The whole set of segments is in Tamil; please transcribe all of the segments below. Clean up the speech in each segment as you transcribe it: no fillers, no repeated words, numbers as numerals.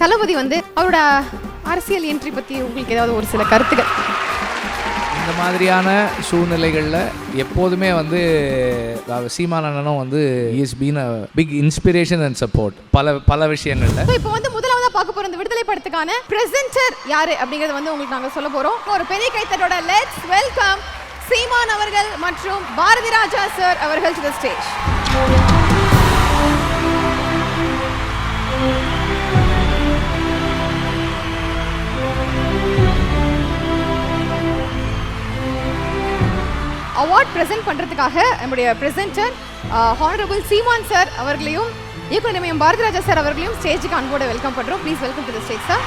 தளபதி வந்து அவரோட அரசியல் என்ட்ரி பற்றி உங்களுக்கு ஏதாவது ஒரு சில கருத்துக்கள்? இந்த மாதிரியான சூழ்நிலைகளில் எப்போதுமே வந்து சீமான் அண்ணனும் வந்து is been a big inspiration and support பல விஷயங்களில். இப்போ வந்து முதலாவதாக பார்க்க போகிற இந்த விடுதலை படத்துக்கான பிரசன்டர் யாரு அப்படிங்கிறது வந்து உங்களுக்கு நாங்கள் சொல்ல போகிறோம். ஒரு பெரிய கைத்தட்டோட லெட்ஸ் வெல்கம் சீமான் அவர்கள் மற்றும் பாரதி ராஜா சார் அவர்கள் to the stage. Award present பண்ணுறதுக்காக நம்முடைய பிரசன்டர் ஹானரபிள் சீமான் சார் அவர்களையும் இயக்குனர் நிலையம் பாரதி ராஜா சார் அவர்களையும் ஸ்டேஜுக்கு அன்போட வெல்கம் பண்ணுறோம். Please welcome to the stage sir.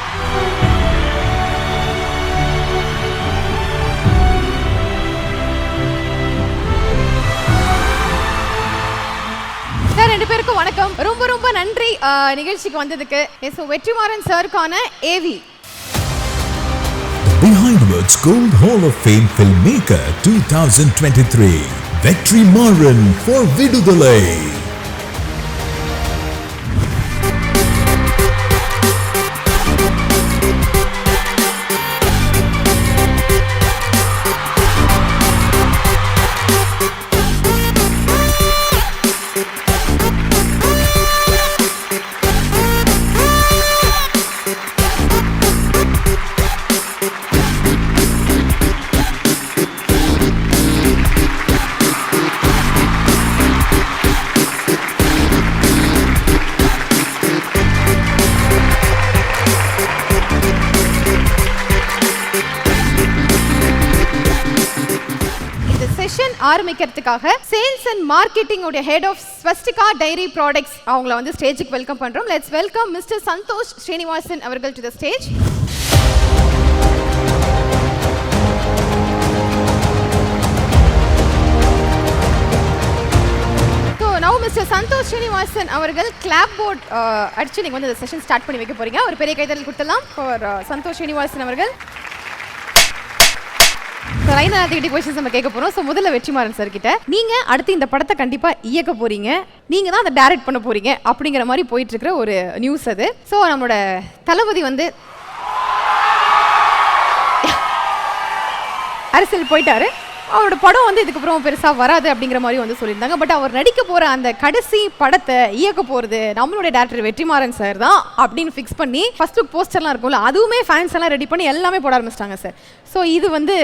Sir ரெண்டு பேருக்கும் வணக்கம். ரொம்ப ரொம்ப நன்றி நிகழ்ச்சிக்கு வந்ததுக்கு. So Vetrimaaran சாருக்கான AV Behind Words Gold Hall of Fame Filmmaker 2023 Vetrimaran for Vidudalai. ஆரம்பிக்கிறதுக்காக சேல்ஸ் அண்ட் மார்க்கெட்டிங் உடைய head of Swastika dairy products அவங்கள வந்து ஸ்டேஜுக்கு வெல்கம் பண்றோம். Let's welcome mister Santosh Srinivasan அவர்கள் to the stage. Now Mr. Santosh Srinivasan அவர்கள் கிளாப் போர்ட் அடிச்சு நீங்க வந்து இந்த செஷன் ஸ்டார்ட் பண்ணி வைக்க போறீங்க. ஒரு பெரிய கைதட்டல் கொடுத்தலாம் ஃபார் சந்தோஷ் ஸ்ரீனிவாசன் அவர்கள். லைன் ஆக்டிவிட்டி क्वेश्चंस நம்ம கேட்க போறோம். சோ முதல்ல வெற்றிமாறன் சார் கிட்ட, நீங்க அடுத்து இந்த படத்தை கண்டிப்பா இயக்க போறீங்க, நீங்க தான் அதை டைரக்ட் பண்ண போறீங்க அப்படிங்கிற மாதிரி போயிட்டு இருக்கிற ஒரு நியூஸ் அது. சோ நம்மளோட தளபதி வந்து அரசியல் போயிட்டாரு. அவரோட படம் வந்து இதுக்கப்புறம் பெருசாக வராது அப்படிங்கிற மாதிரி வந்து சொல்லியிருந்தாங்க. பட் அவர் நடிக்க போகிற அந்த கடைசி படத்தை இயக்க போகிறது நம்மளுடைய டேரக்டர் வெற்றிமாறன் சார் தான் அப்படின்னு ஃபிக்ஸ் பண்ணி ஃபர்ஸ்ட் லுக் போஸ்டர்லாம் இருக்கும்ல, அதுவுமே ஃபேன்ஸ் எல்லாம் ரெடி பண்ணி எல்லாமே போட ஆரம்பிச்சிட்டாங்க சார். ஸோ இது வந்து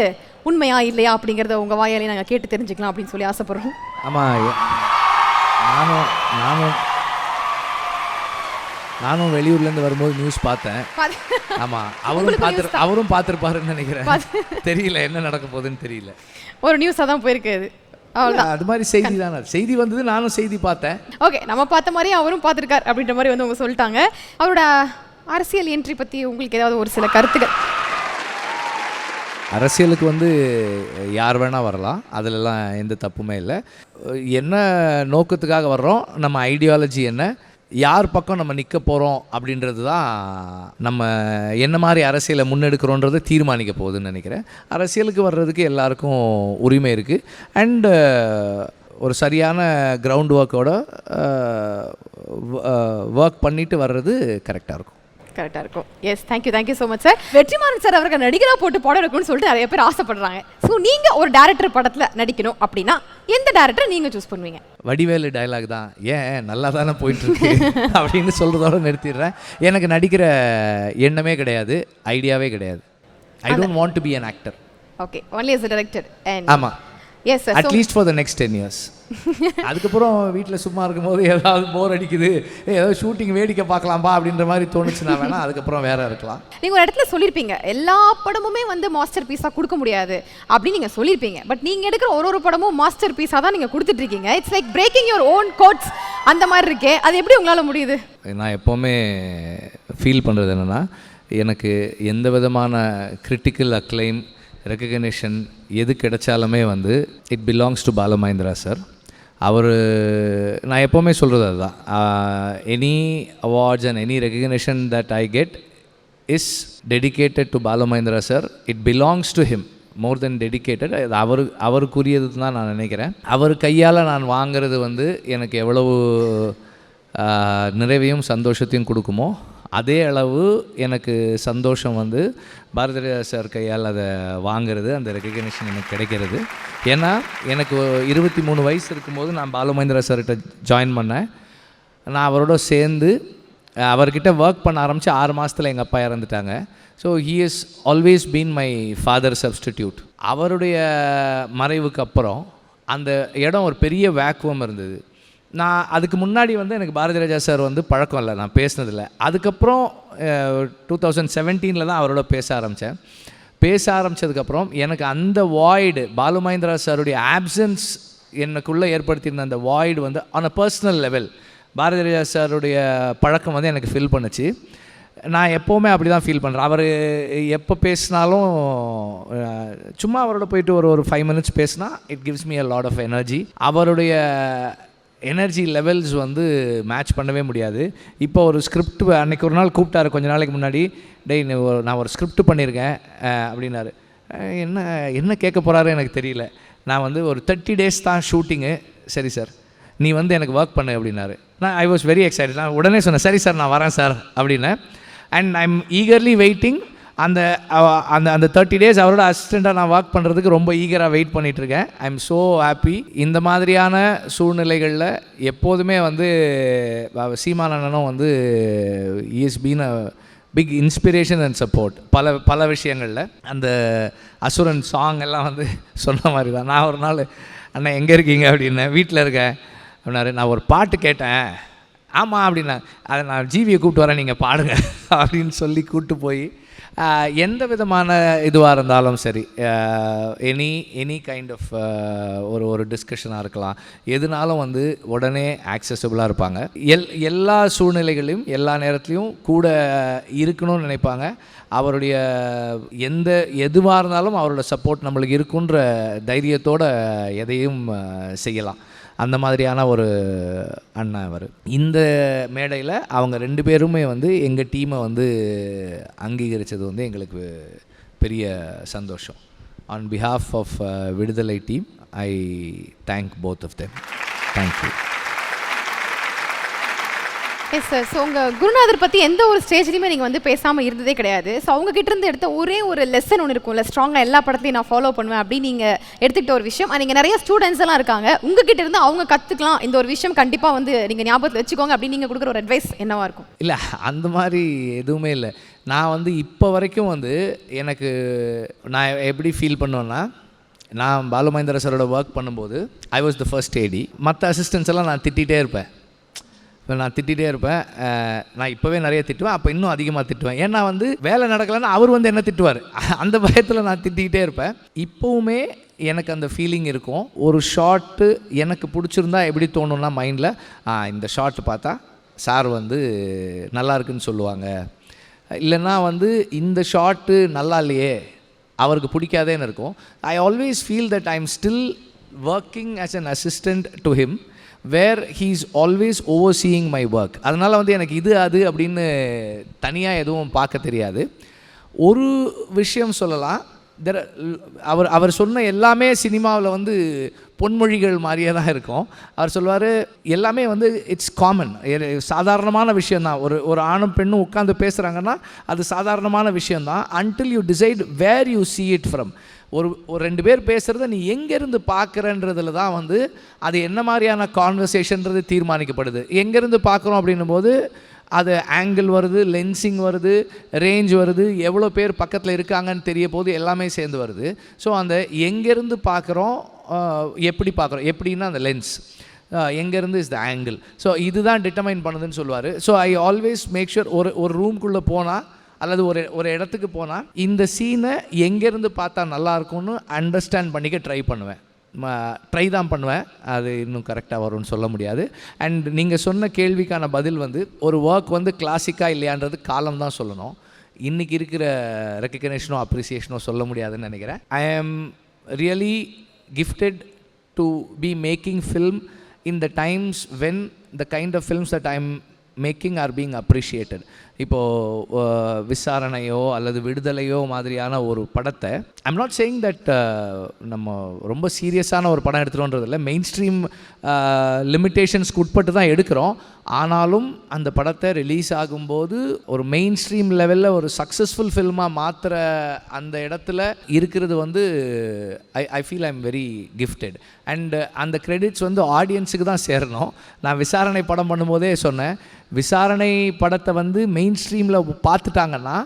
உண்மையா இல்லையா அப்படிங்கிறத உங்கள் வாயாலே நாங்கள் கேட்டு தெரிஞ்சுக்கலாம் அப்படின்னு சொல்லி ஆசைப்படுறோம். ஆமாம், நானும் வெளியூர்லேருந்து வரும்போது நியூஸ் பார்த்தேன். ஆமாம், அவரும் பார்த்துருப்பாருன்னு நினைக்கிறேன். தெரியல என்ன நடக்க போகுதுன்னு தெரியல. ஒரு நியூஸாக தான் போயிருக்கு அது. அது மாதிரி செய்தி தானே, செய்தி வந்தது, நானும் செய்தி பார்த்தேன். ஓகே, நம்ம பார்த்த மாதிரி அவரும் பார்த்துருக்கார் அப்படின்ற மாதிரி வந்து அவங்க சொல்லிட்டாங்க. அவரோட அரசியல் என்ட்ரி பற்றி உங்களுக்கு ஏதாவது ஒரு சில கருத்துக்கள்? அரசியலுக்கு வந்து யார் வேணால் வரலாம், அதிலெல்லாம் எந்த தப்புமே இல்லை. என்ன நோக்கத்துக்காக வர்றோம், நம்ம ஐடியாலஜி என்ன, யார் பக்கம் நம்ம நிற்க போகிறோம் அப்படின்றது தான் நம்ம என்ன மாதிரி அரசியலை முன்னெடுக்கிறோன்றதை தீர்மானிக்க போகுதுன்னு நினைக்கிறேன். அரசியலுக்கு வர்றதுக்கு எல்லாருக்கும் உரிமை இருக்குது. அண்டு ஒரு சரியான கிரவுண்ட் ஒர்க்கோட ஒர்க் பண்ணிட்டு வர்றது கரெக்டாக இருக்கும். Yes, thank you so much sir. Vetrimaaran sir அவர்கள் நடிகராக போட்டு படம் எடுக்கணும்னு சொல்லிட்டு நிறைய பேர் ஆசைப்படுறாங்க. ஸோ நீங்கள் ஒரு டேரக்டர் படத்தில் நடிக்கணும் அப்படின்னா எந்த டேரக்டர் நீங்கள் சூஸ் பண்ணுவீங்க? வடிவேலு டைலாக் தான், ஏன் நல்லா தானே போயிட்டுருக்கு அப்படின்னு சொல்கிறதோட நிறுத்திடுறேன். எனக்கு நடிக்கிற எண்ணமே கிடையாது, ஐடியாவே கிடையாது. I don't want to be an actor. Okay, only as a director. ஆமாம், yes sir. at least for the next 10 years. அதுக்கப்புறம் வீட்டில் சும்மா இருக்கும்போது ஏதாவது போர் அடிக்குது, ஏதாவது ஷூட்டிங் வேடிக்கை பார்க்கலாம்பா அப்படின்ற மாதிரி தோணுச்சுன்னா வேணா அதுக்கப்புறம் வேற இருக்கலாம். நீங்கள் ஒரு இடத்துல சொல்லியிருப்பீங்க, எல்லா படமுமே வந்து மாஸ்டர் பீஸாக கொடுக்க முடியாது அப்படின்னு நீங்கள் சொல்லியிருப்பீங்க. பட் நீங்கள் எடுக்கிற ஒரு படமும் மாஸ்டர் பீஸாக தான் நீங்கள் கொடுத்துட்ருக்கீங்க. It's like breaking your own codes அந்த மாதிரி இருக்கே, அது எப்படி உங்களால் முடியுது? நான் எப்போவுமே ஃபீல் பண்ணுறது என்னென்னா, எனக்கு எந்த விதமான கிரிட்டிக்கல் அக்ளைம் ரெக்கக்னிஷன் எது கிடைச்சாலுமே வந்து it belongs to Balu Mahendra sir. நான் எப்போவுமே சொல்கிறது அதுதான், any awards and any recognition that I get is dedicated to Balu Mahendra sir. It belongs to him more than dedicated. அது அவருக்குரியது தான் நான் நினைக்கிறேன். அவர் கையால் நான் வாங்கிறது வந்து எனக்கு எவ்வளவு நிறைவையும் சந்தோஷத்தையும் கொடுக்குமோ அதே அளவு எனக்கு சந்தோஷம் வந்து பாரதிராஜா சார் கையால் அதை வாங்கிறது, அந்த ரெக்கக்னிஷன் எனக்கு கிடைக்கிறது. ஏன்னா எனக்கு 23 வயசு இருக்கும்போது நான் பாலுமகேந்திரா சார்கிட்ட ஜாயின் பண்ணேன். நான் அவரோட சேர்ந்து அவர்கிட்ட ஒர்க் பண்ண ஆரம்பித்து 6 மாதத்தில் எங்கள் அப்பா இறந்துட்டாங்க. So he is always been my father substitute. அவருடைய மறைவுக்கு அப்புறம் அந்த இடம் ஒரு பெரிய வேக்குவம் இருந்தது. நான் அதுக்கு முன்னாடி வந்து எனக்கு பாரதிராஜா சார் வந்து பழக்கம் இல்லை, நான் பேசினதில்லை. அதுக்கப்புறம் 2017 தான் அவரோட பேச ஆரம்பித்தேன். பேச ஆரம்பித்ததுக்கப்புறம் எனக்கு அந்த வாய்டு, பாலுமகேந்திரா சாருடைய ஆப்சன்ஸ் எனக்குள்ளே ஏற்படுத்தியிருந்த அந்த வாய்டு வந்து on a personal level Bharathiraja சாருடைய பழக்கம் வந்து எனக்கு ஃபில் பண்ணுச்சு. நான் எப்போவுமே அப்படி தான் ஃபீல் பண்ணுறேன். அவர் எப்போ பேசினாலும் சும்மா அவரோட போயிட்டு ஒரு 5 minutes பேசினா it gives me a lot of energy. அவருடைய எனர்ஜி லெவல்ஸ் வந்து மேட்ச் பண்ணவே முடியாது. இப்போ ஒரு ஸ்கிரிப்ட் அன்றைக்கி ஒரு நாள் கூப்பிட்டாரு கொஞ்ச நாளைக்கு முன்னாடி, டேய் நான் ஒரு ஸ்கிரிப்ட் பண்ணியிருக்கேன் அப்படின்னாரு. என்ன கேட்க போகிறாரு எனக்கு தெரியல. நான் வந்து ஒரு 30 days தான் ஷூட்டிங்கு. சரி சார் நீ வந்து எனக்கு ஒர்க் பண்ணு அப்படின்னாரு. நான் ஐ வாஸ் வெரி எக்ஸைட்டட். நான் உடனே சொன்னேன், சரி சார் நான் வரேன் சார் அப்படின்னேன். And I am eagerly waiting. அந்த அந்த 30 days அவரோட அசிஸ்டண்ட்டாக நான் ஒர்க் பண்ணுறதுக்கு ரொம்ப ஈகராக வெயிட் பண்ணிகிட்ருக்கேன். I am so happy. இந்த மாதிரியான சூழ்நிலைகளில் எப்போதுமே வந்து சீமானண்ணனும் வந்து is been a big inspiration and support பல விஷயங்களில். அந்த அசுரன் சாங் எல்லாம் வந்து சொன்ன மாதிரி தான். நான் ஒரு நாள் அண்ணன் எங்கே இருக்கீங்க அப்படின்னேன். வீட்டில் இருக்கேன் அப்படின்னாரு. நான் ஒரு பாட்டு கேட்டேன். ஆமாம் அப்படின்னா, அதை நான் ஜிவியை கூப்பிட்டு வரேன் நீங்கள் பாடுங்க அப்படின்னு சொல்லி கூப்பிட்டு போய் எந்த விதமான இதுவாக இருந்தாலும் சரி, எனி கைண்ட் ஆஃப் ஒரு டிஸ்கஷனாக இருக்கலாம், எதுனாலும் வந்து உடனே ஆக்சசபிளாக இருப்பாங்க. எல்லா சூழ்நிலைகளையும் எல்லா நேரத்துலையும் கூட இருக்கணும்னு நினைப்பாங்க. அவருடைய எதுவாக இருந்தாலும் அவரோட சப்போர்ட் நம்மளுக்கு இருக்குன்ற தைரியத்தோடு எதையும் செய்யலாம். அந்த மாதிரியான ஒரு அண்ணன் அவர். இந்த மேடையில் அவங்க 2 பேருமே வந்து எங்கள் டீமை வந்து அங்கீகரித்தது வந்து எங்களுக்கு பெரிய சந்தோஷம். On behalf of Viduthalai team I thank both of them. Thank you. Yes sir. So உங்கள் குருநாதர் பற்றி எந்த ஒரு ஸ்டேஜ்லையுமே நீங்கள் வந்து பேசாமல் இருந்ததே கிடையாது. ஸோ அவங்க கிட்டேருந்து எடுத்த ஒரே ஒரு லெசன் ஒன்று இருக்கும்ல, ஸ்ட்ராங்காக எல்லா படத்துலையும் நான் ஃபாலோ பண்ணுவேன் அப்படின்னு நீங்கள் எடுத்துக்கிட்ட ஒரு விஷயம். நீங்கள் நிறைய ஸ்டூடெண்ட்ஸ் எல்லாம் இருக்காங்க, உங்ககிட்ட இருந்து அவங்க கற்றுக்கலாம், இந்த ஒரு விஷயம் கண்டிப்பாக வந்து நீங்கள் ஞாபகத்தில் வச்சுக்கோங்க அப்படின்னு நீங்கள் கொடுக்குற ஒரு அட்வைஸ் என்னவாக இருக்கும்? இல்லை, அந்த மாதிரி எதுவுமே இல்லை. நான் வந்து இப்போ வரைக்கும் வந்து எனக்கு நான் எப்படி ஃபீல் பண்ணுவேன்னா, நான் பாலுமகேந்திரா சாரோட ஒர்க் பண்ணும்போது I was the first AD. மற்ற அசிஸ்டன்ஸ் எல்லாம் நான் திட்டிகிட்டே இருப்பேன். நான் இப்போவே நிறைய திட்டுவேன், அப்போ இன்னும் அதிகமாக திட்டுவேன். ஏன்னா வந்து வேலை நடக்கலைன்னா அவர் வந்து என்ன திட்டுவார், அந்த பயத்தில் நான் திட்டிக்கிட்டே இருப்பேன். இப்போவுமே எனக்கு அந்த ஃபீலிங் இருக்கும். ஒரு ஷார்ட்டு எனக்கு பிடிச்சிருந்தா எப்படி தோணுன்னா மைண்டில், இந்த ஷார்ட் பார்த்தா சார் வந்து நல்லா இருக்குன்னு சொல்லுவாங்க, இல்லைன்னா வந்து இந்த ஷார்ட்டு நல்லா இல்லையே அவருக்கு பிடிக்காதேன்னு இருக்கும். I always feel that I am still working as an assistant to him, where he is always overseeing my work. அதனால் வந்து எனக்கு இது அது அப்படின்னு தனியாக எதுவும் பார்க்க தெரியாது. ஒரு விஷயம் சொல்லலாம், அவர் சொன்ன எல்லாமே சினிமாவில் வந்து பொன்மொழிகள் மாதிரியே தான் இருக்கும். அவர் சொல்லுவார், எல்லாமே வந்து இட்ஸ் காமன், சாதாரணமான விஷயந்தான். ஒரு ஆணும் பெண்ணும் உட்காந்து பேசுகிறாங்கன்னா அது சாதாரணமான விஷயந்தான். Until you decide where you see it from. ஒரு 2 பேர் பேசுகிறத நீ எங்கேருந்து பார்க்குறன்றதுல தான் வந்து அது என்ன மாதிரியான கான்வர்சேஷன்றது தீர்மானிக்கப்படுது. எங்கேருந்து பார்க்குறோம் அப்படின்னும் போது அது ஆங்கிள் வருது, லென்சிங் வருது, ரேஞ்ச் வருது, எவ்வளோ பேர் பக்கத்தில் இருக்காங்கன்னு தெரிய போது எல்லாமே சேர்ந்து வருது. ஸோ அந்த எங்கேருந்து பார்க்குறோம், எப்படி பார்க்குறோம், எப்படின்னா அந்த லென்ஸ் எங்கேருந்து இஸ் த ஆங்கிள். ஸோ இதுதான் டிட்டர்மைன் பண்ணுதுன்னு சொல்லுவார். So I always make sure ஒரு ரூம்குள்ளே போனால் அல்லது ஒரு இடத்துக்கு போனால் இந்த சீனை எங்கேருந்து பார்த்தா நல்லாயிருக்கும்னு அண்டர்ஸ்டாண்ட் பண்ணிக்க ட்ரை தான் பண்ணுவேன். அது இன்னும் கரெக்டாக வரும்னு சொல்ல முடியாது. அண்ட் நீங்கள் சொன்ன கேள்விக்கான பதில் வந்து ஒரு ஒர்க் வந்து கிளாசிக்காக இல்லையான்றது காலம் தான் சொல்லணும். இன்றைக்கி இருக்கிற ரெக்கக்னேஷனோ அப்ரிசியேஷனோ சொல்ல முடியாதுன்னு நினைக்கிறேன். I am really gifted to be making film in the times when the kind of films that I'm making are being appreciated. இப்போது விசாரணையோ அல்லது விடுதலையோ மாதிரியான ஒரு படத்தை ஐம் நாட் சேயிங் தட் நம்ம ரொம்ப சீரியஸான ஒரு படம் எடுத்துகிறோன்றதில்ல, மெயின் ஸ்ட்ரீம் லிமிட்டேஷன்ஸ்க்கு உட்பட்டு தான் எடுக்கிறோம். ஆனாலும் அந்த படத்தை ரிலீஸ் ஆகும்போது ஒரு மெயின் ஸ்ட்ரீம் லெவலில் ஒரு சக்ஸஸ்ஃபுல் ஃபில்மாக மாற்றுற அந்த இடத்துல இருக்கிறது வந்து I feel I'm very gifted. And அந்த கிரெடிட்ஸ் வந்து ஆடியன்ஸுக்கு தான் சேரணும். நான் விசாரணை படம் பண்ணும்போதே சொன்னேன், விசாரணை படத்தை வந்து மெயின் ஸ்ட்ரீமில் பார்த்துட்டாங்கன்னா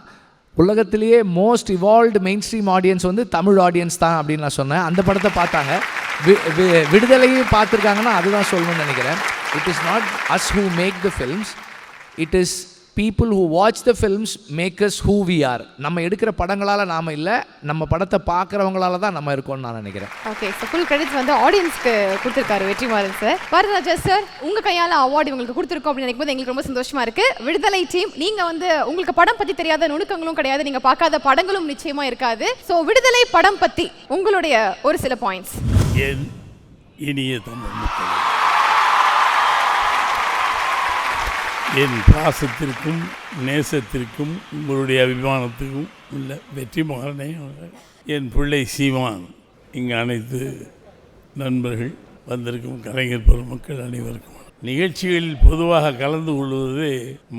உலகத்திலேயே most evolved main stream audience வந்து தமிழ் ஆடியன்ஸ் தான் அப்படின்னு நான் சொன்னேன். அந்த படத்தை பார்த்தாங்க. விடுதலையும் பார்த்துருக்காங்கன்னா அதுதான் சொல்லணும்னு நினைக்கிறேன். It is not us who make the films, it is people who watch the films make us who we are. நம்ம எடுக்கிற படங்களால் நாம் இல்லை, நம்ம படத்தை பார்க்குறவங்களால தான் நம்ம இருக்கோம்னு நான் நினைக்கிறேன். ஓகே, ஸோ ஃபுல் கிரெடிட்ஸ் வந்து ஆடியன்ஸ்க்கு கொடுத்துருக்காரு வெற்றிமாறன் சார். பாரதிராஜா சார், உங்கள் கையால் அவார்டு உங்களுக்கு கொடுத்துருக்கோம் அப்படின்னு நினைக்கும் போது எங்களுக்கு ரொம்ப சந்தோஷமாக இருக்குது. விடுதலை டீம், நீங்கள் வந்து உங்களுக்கு படம் பற்றி தெரியாத நுணுக்கங்களும் கிடையாது, நீங்கள் பார்க்காத படங்களும் நிச்சயமாக இருக்காது. ஸோ விடுதலை படம் பற்றி உங்களுடைய ஒரு சில பாயிண்ட்ஸ். என் இனிய தமிழ் மக்களே, என் பாசத்திற்கும் நேசத்திற்கும் உங்களுடைய அபிமானத்துக்கும் உள்ள வெற்றிமாறனே, என் பிள்ளை சீமான், இங்கு அனைத்து நண்பர்கள் வந்திருக்கும் கலைஞர் பெருமக்கள் அனைவருக்கும் நிகழ்ச்சிகளில் பொதுவாக கலந்து கொள்வது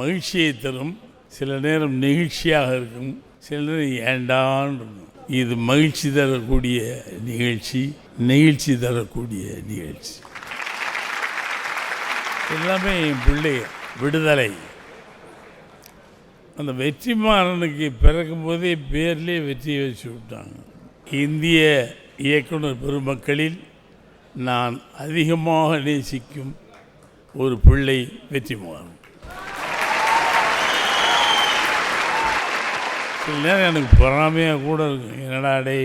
மகிழ்ச்சியை தரும். சில நேரம் நெகிழ்ச்சியாக இருக்கும், சில நேரம் ஏண்டான் இருக்கும். இது மகிழ்ச்சி தரக்கூடிய நிகழ்ச்சி, நெகிழ்ச்சி தரக்கூடிய நிகழ்ச்சி. எல்லாமே என் பிள்ளை விடுதலை. அந்த வெற்றிமாறனுக்கு பிறக்கும் போதே பேர்லேயே வெற்றியை வச்சு விட்டாங்க. இந்திய இயக்குனர் பெருமக்களில் நான் அதிகமாக நேசிக்கும் ஒரு பிள்ளை வெற்றிமாறன். சில நேரம் எனக்கு பொறாமையாக கூட இருக்கும், என்னடா டே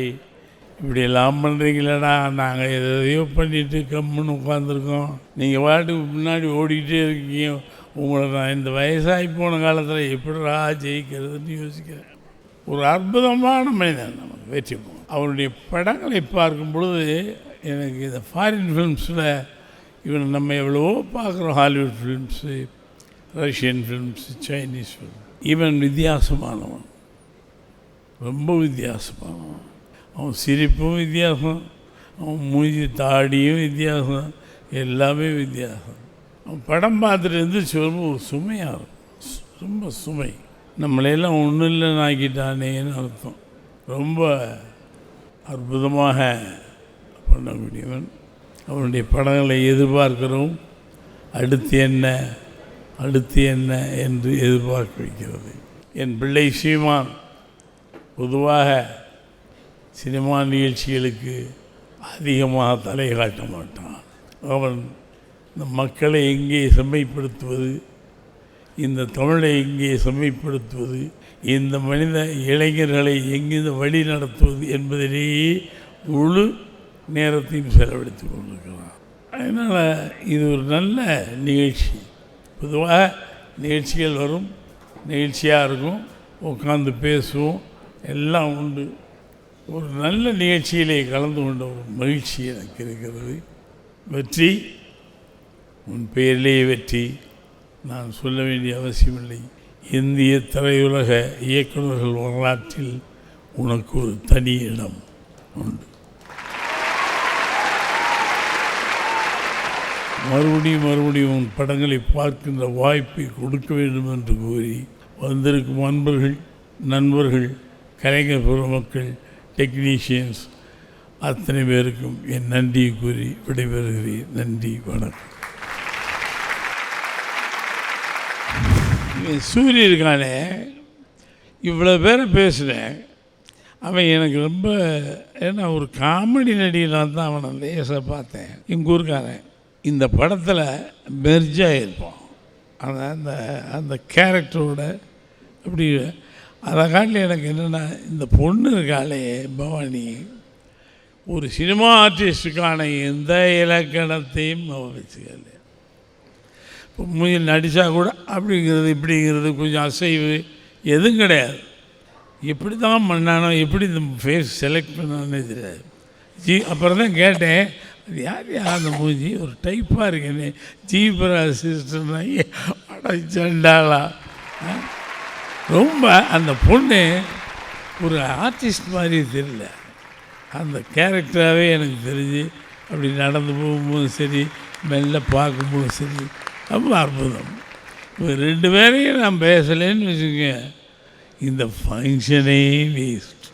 இப்படியெல்லாம் பண்ணுறீங்களடா, நாங்கள் எதையோ பண்ணிவிட்டு கம்முன்னு உட்காந்துருக்கோம், நீங்கள் பாட்டுக்கு முன்னாடி ஓடிக்கிட்டே இருக்கீங்க, உங்களை நான் இந்த வயசாகி போன காலத்தில் எப்படிடா ஜெயிக்கிறதுன்னு யோசிக்கிறேன். ஒரு அற்புதமான மனிதன் நமக்கு வெற்றிமாறன். அவருடைய படங்களை பார்க்கும் பொழுது எனக்கு இந்த ஃபாரின் ஃபிலிம்ஸில் இவன் நம்ம எவ்வளவோ பார்க்குறோம், Hollywood films, Russian films, Chinese film. இவன் வித்தியாசமானவன், ரொம்ப வித்தியாசமானவன். அவன் சிரிப்பும் வித்தியாசம், அவன் மூஞ்சி தாடியும் வித்தியாசம், எல்லாமே வித்தியாசம். அவன் படம் பார்த்துட்டு இருந்துச்சு ஒரு சுமையாக இருக்கும், ரொம்ப சுமை. நம்மளையெல்லாம் ஒன்றும் இல்லைன்னு ஆக்கிட்டானேன்னு அர்த்தம். ரொம்ப அற்புதமாக பண்ணக்கூடியவன். அவனுடைய படங்களை எதிர்பார்க்கிறோம். அடுத்து என்ன அடுத்து என்ன என்று எதிர்பார்க்க வைக்கிறது. என் பிள்ளை சீமான் பொதுவாக சினிமா நிகழ்ச்சிகளுக்கு அதிகமாக தலை காட்ட மாட்டான். அவன் இந்த மக்களை எங்கே செம்மைப்படுத்துவது, இந்த தமிழை எங்கே செம்மைப்படுத்துவது, இந்த மனித இளைஞர்களை எங்கே வழி நடத்துவது என்பதிலேயே முழு நேரத்தையும் செலவழித்து கொண்டிருக்கிறான். அதனால் இது ஒரு நல்ல நிகழ்ச்சி. பொதுவாக நிகழ்ச்சிகள் வரும், நிகழ்ச்சியாக இருக்கும், உட்காந்து பேசுவோம், எல்லாம் உண்டு. ஒரு நல்ல நிகழ்ச்சியிலே கலந்து கொண்ட ஒரு மகிழ்ச்சி எனக்கு இருக்கிறது. வெற்றி, உன் பெயரிலேயே வெற்றி, நான் சொல்ல வேண்டிய அவசியமில்லை. இந்திய திரையுலக இயக்குநர்கள் வரலாற்றில் உனக்கு ஒரு தனி இடம் உண்டு. மறுபடியும் உன் படங்களை பார்க்கின்ற வாய்ப்பை கொடுக்க வேண்டும் என்று கூறி வந்திருக்கும் அன்பர்கள், நண்பர்கள், கலைஞர் பெருமக்கள், டெக்னீஷியன்ஸ் அத்தனை பேருக்கும் என் நன்றியை கூறி விடைபெறுகிறேன். நன்றி, வணக்கம். சூரிய இருக்கானே, இவ்வளோ பேரை பேசுகிறேன், அவன் எனக்கு ரொம்ப, ஏன்னா ஒரு காமெடி நடிகனாக தான் அவனை லேசாக பார்த்தேன். எங்கள் ஊருக்காரன் இந்த படத்தில் மெர்ஜாக இருப்பான், அந்த அந்த கேரக்டரோட அப்படி. அதை காட்டில் எனக்கு என்னென்னா, இந்த பொண்ணு இருக்காளே பவானி, ஒரு சினிமா ஆர்டிஸ்டுக்கான எந்த இலக்கணத்தையும் அவன் வச்சுக்கல. இப்போ மூஞ்சில் நடித்தா கூட அப்படிங்கிறது இப்படிங்கிறது கொஞ்சம் அசைவு எதுவும் கிடையாது. எப்படி தான் பண்ணானோ, எப்படி இந்த ஃபேஸ் செலக்ட் பண்ணானே தெரியாது. அப்புறம் தான் கேட்டேன், அது யார் அந்த மூஞ்சி ஒரு டைப்பாக இருக்கேன்னு. ஜீபரா சிஸ்டர்னா அடைச்சண்டாளா ரொம்ப அந்த பொண்ணு ஒரு ஆர்டிஸ்ட் மாதிரி தெரியல, அந்த கேரக்டராகவே எனக்கு தெரிஞ்சு அப்படி நடந்து போகும்போது சரி, மெல்ல பார்க்கும்போது சரி, ரொம்ப அற்புதம். இப்போ 2 பேரையும் நான் பேசலேன்னு வச்சுக்கோங்க, இந்த ஃபங்க்ஷனே வேஸ்ட்.